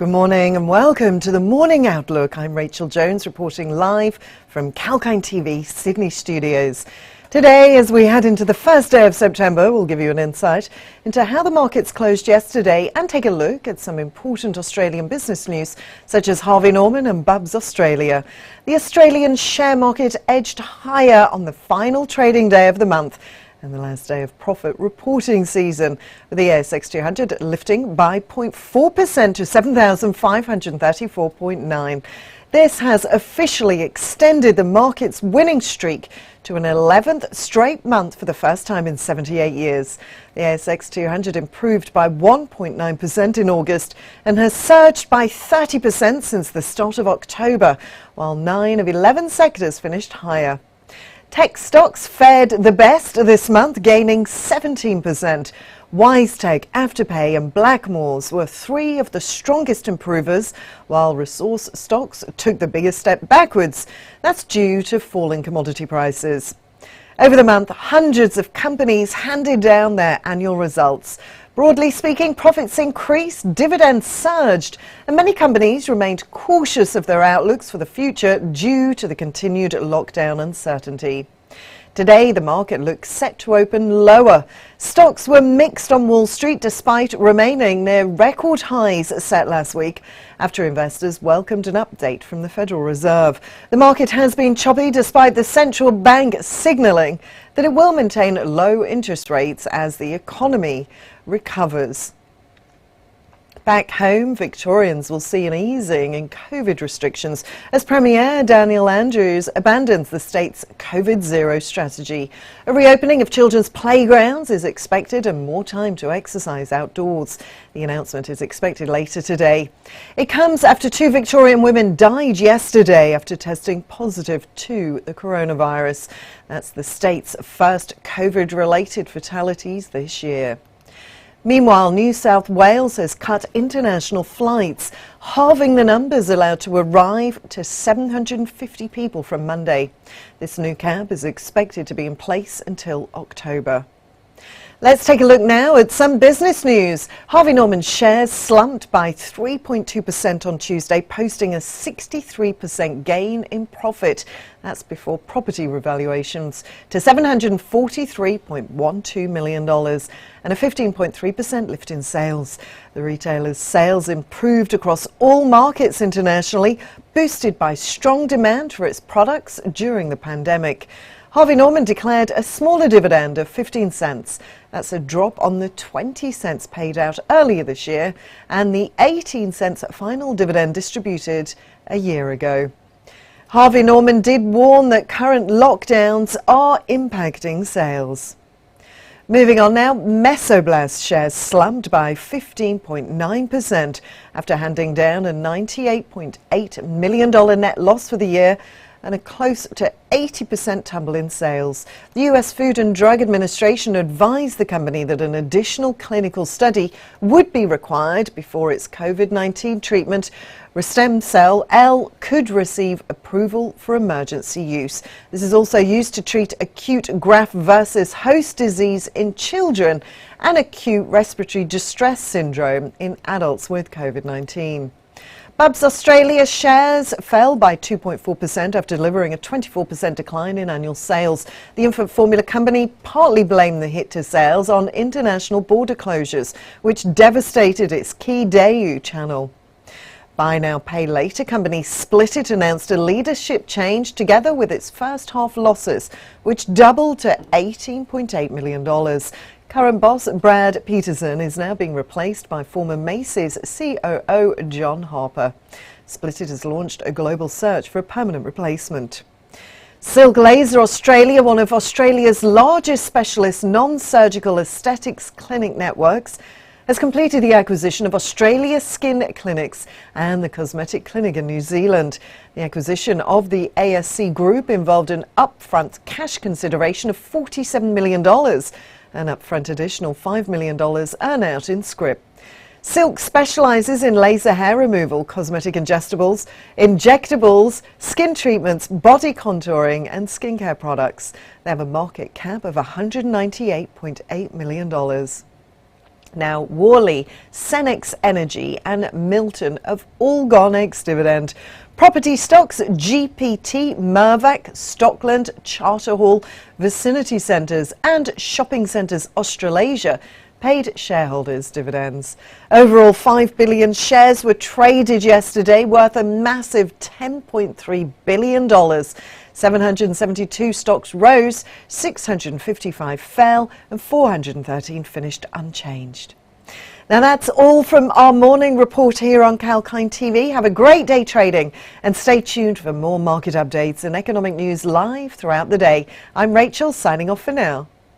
Good morning and welcome to the Morning Outlook. I'm Rachel Jones reporting live from Kalkine TV Sydney studios. Today, as we head into the first day of September, we'll give you an insight into how the markets closed yesterday and take a look at some important Australian business news, such as Harvey Norman and Bubs Australia. The Australian share market edged higher on the final trading day of the month and the last day of profit reporting season, with the ASX 200 lifting by 0.4% to 7,534.9. This has officially extended the market's winning streak to an 11th straight month for the first time in 78 years. The ASX 200 improved by 1.9% in August and has surged by 30% since the start of October, while 9 of 11 sectors finished higher. Tech stocks fared the best this month, gaining 17%. WiseTech, Afterpay and Blackmores were three of the strongest improvers, while resource stocks took the biggest step backwards. That's due to falling commodity prices. Over the month, hundreds of companies handed down their annual results. Broadly speaking, profits increased, dividends surged, and many companies remained cautious of their outlooks for the future due to the continued lockdown uncertainty. Today, the market looks set to open lower. Stocks were mixed on Wall Street despite remaining near record highs set last week after investors welcomed an update from the Federal Reserve. The market has been choppy despite the central bank signalling that it will maintain low interest rates as the economy recovers. Back home, Victorians will see an easing in COVID restrictions as Premier Daniel Andrews abandons the state's COVID-0 strategy. A reopening of children's playgrounds is expected and more time to exercise outdoors. The announcement is expected later today. It comes after 2 Victorian women died yesterday after testing positive to the coronavirus. That's the state's first COVID-related fatalities this year. Meanwhile, New South Wales has cut international flights, halving the numbers allowed to arrive to 750 people from Monday. This new cap is expected to be in place until October. Let's take a look now at some business news. Harvey Norman shares slumped by 3.2% on Tuesday, posting a 63% gain in profit. That's before property revaluations to $743.12 million and a 15.3% lift in sales. The retailer's sales improved across all markets internationally, boosted by strong demand for its products during the pandemic. Harvey Norman declared a smaller dividend of 15 cents. That's a drop on the 20 cents paid out earlier this year and the 18 cents final dividend distributed a year ago. Harvey Norman did warn that current lockdowns are impacting sales. Moving on now, Mesoblast shares slumped by 15.9% after handing down a $98.8 million net loss for the year and a close to 80% tumble in sales. The US Food and Drug Administration advised the company that an additional clinical study would be required before its COVID-19 treatment, Restemcel-L, could receive approval for emergency use. This is also used to treat acute graft versus host disease in children and acute respiratory distress syndrome in adults with COVID-19. Bubs Australia shares fell by 2.4% after delivering a 24% decline in annual sales. The infant formula company partly blamed the hit to sales on international border closures, which devastated its key Daewoo channel. Buy now, pay later company Split announced a leadership change together with its first half losses, which doubled to $18.8 million. Current boss Brad Peterson is now being replaced by former Macy's COO John Harper. Split has launched a global search for a permanent replacement. Silk Laser Australia, one of Australia's largest specialist non-surgical aesthetics clinic networks, has completed the acquisition of Australia Skin Clinics and the Cosmetic Clinic in New Zealand. The acquisition of the ASC Group involved an upfront cash consideration of $47 million. An upfront additional $5 million earnout in scrip. Silk specialises in laser hair removal, cosmetic injectables, skin treatments, body contouring and skincare products. They have a market cap of $198.8 million. Now, Worley, Cenex Energy and Milton have all gone ex-dividend. Property stocks, GPT, Mirvac, Stockland, Charter Hall, Vicinity Centres and Shopping Centres Australasia paid shareholders dividends. Overall, 5 billion shares were traded yesterday, worth a massive $10.3 billion. 772 stocks rose, 655 fell, and 413 finished unchanged. Now that's all from our morning report here on Kalkine TV. Have a great day trading and stay tuned for more market updates and economic news live throughout the day. I'm Rachel, signing off for now.